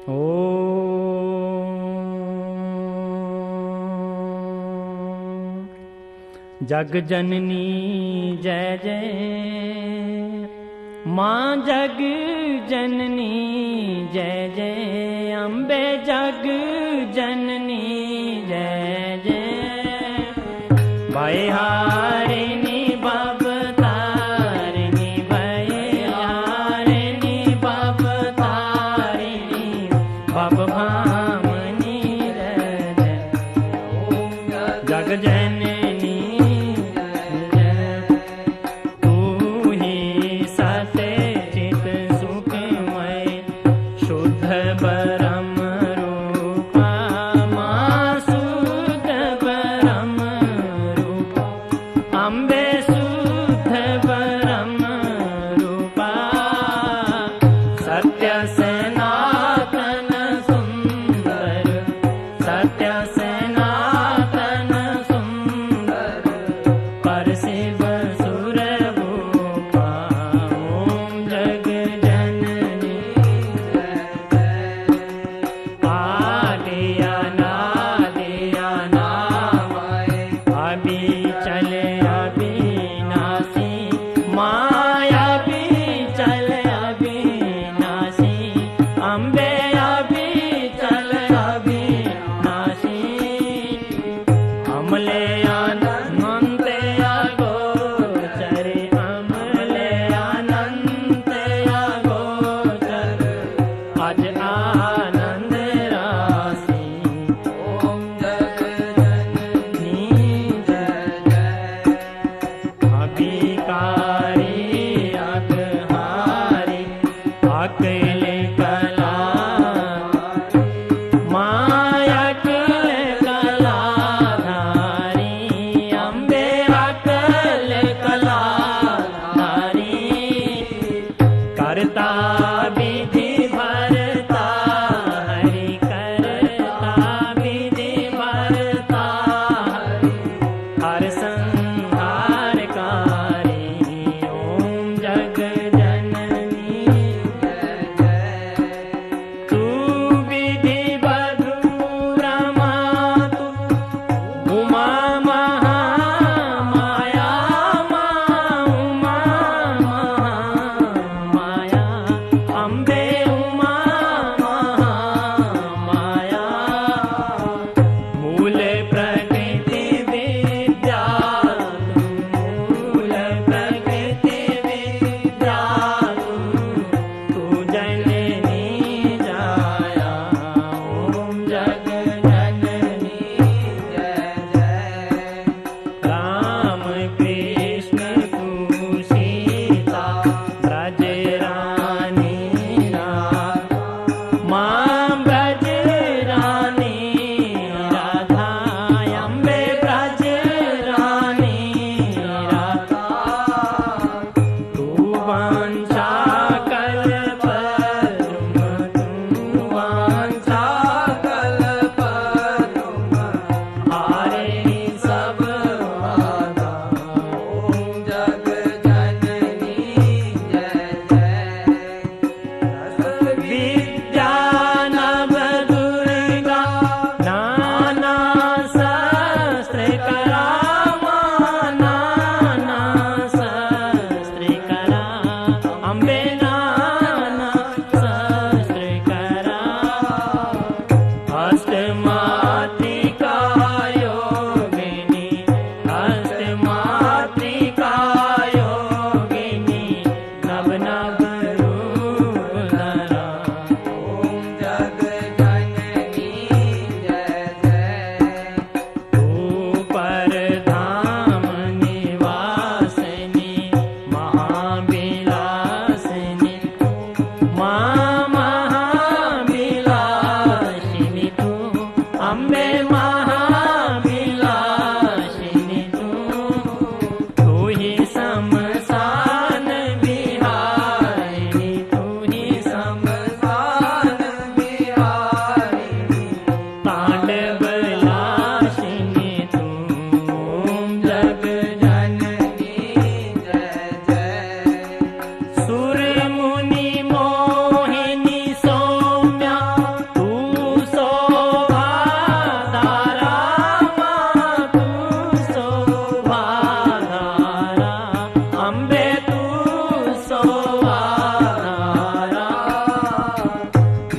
ओ जग जननी जय जय, माँ जग जननी जय जय, अम्बे जग जननी जय जय, भयहारिणी भवतारिणी, भयहारिणी भवतारिणी, भवभामिनी जय जय, जग जननी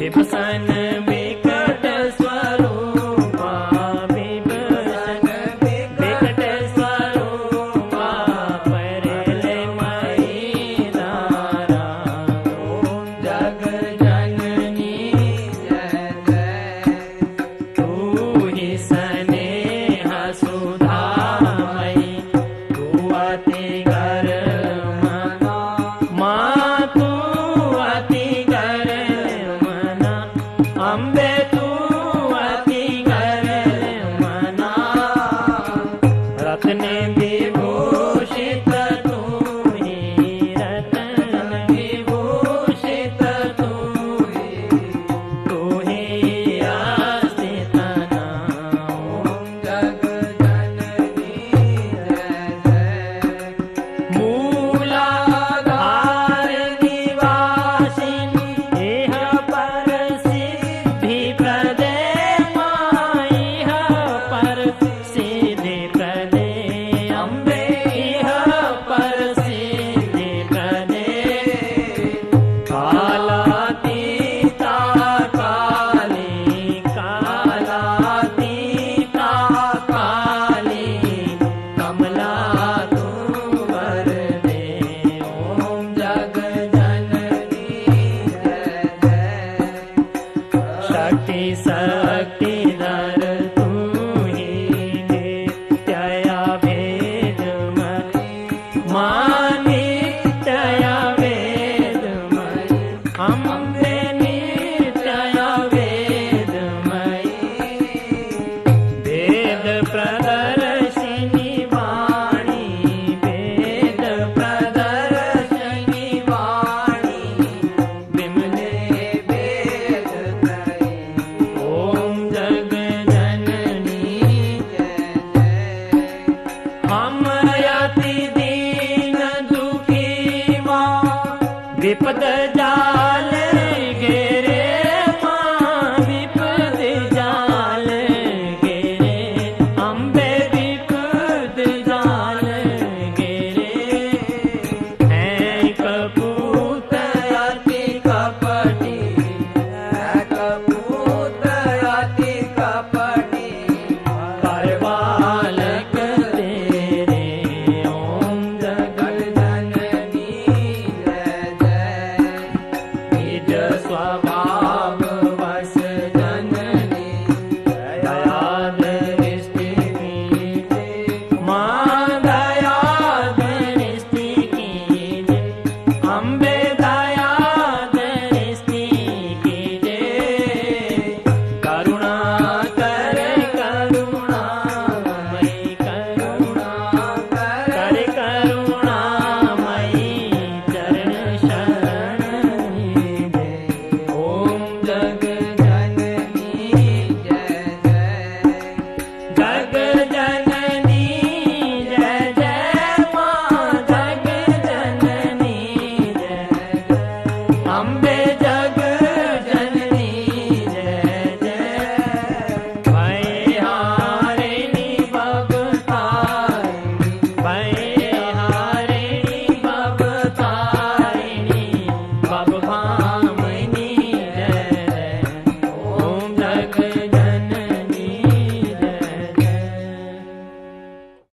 विभूषण विकट स्वरूपा विभूषण विकट स्वरूपा परले मई धारा ओम जग जननी जय जय तू ही स्नेह सुधामयी तू अति गर्म माँ तू अति गर्म अम्बे तू अति गर्म रत्न विभूषित तू ही रत्न विभूषित तू ही अस्थित ओम जग जननी जय जय मूलाधार निवासिनी इह पर सिद्धि प्रदे माइह पर सिद्धि प्रदे अम्बे इह पर सिद्धि प्रदे कालातीता काली कालातीता काली कमला तू वरदे ओम जग जननी जय जय शक्ति शक्ति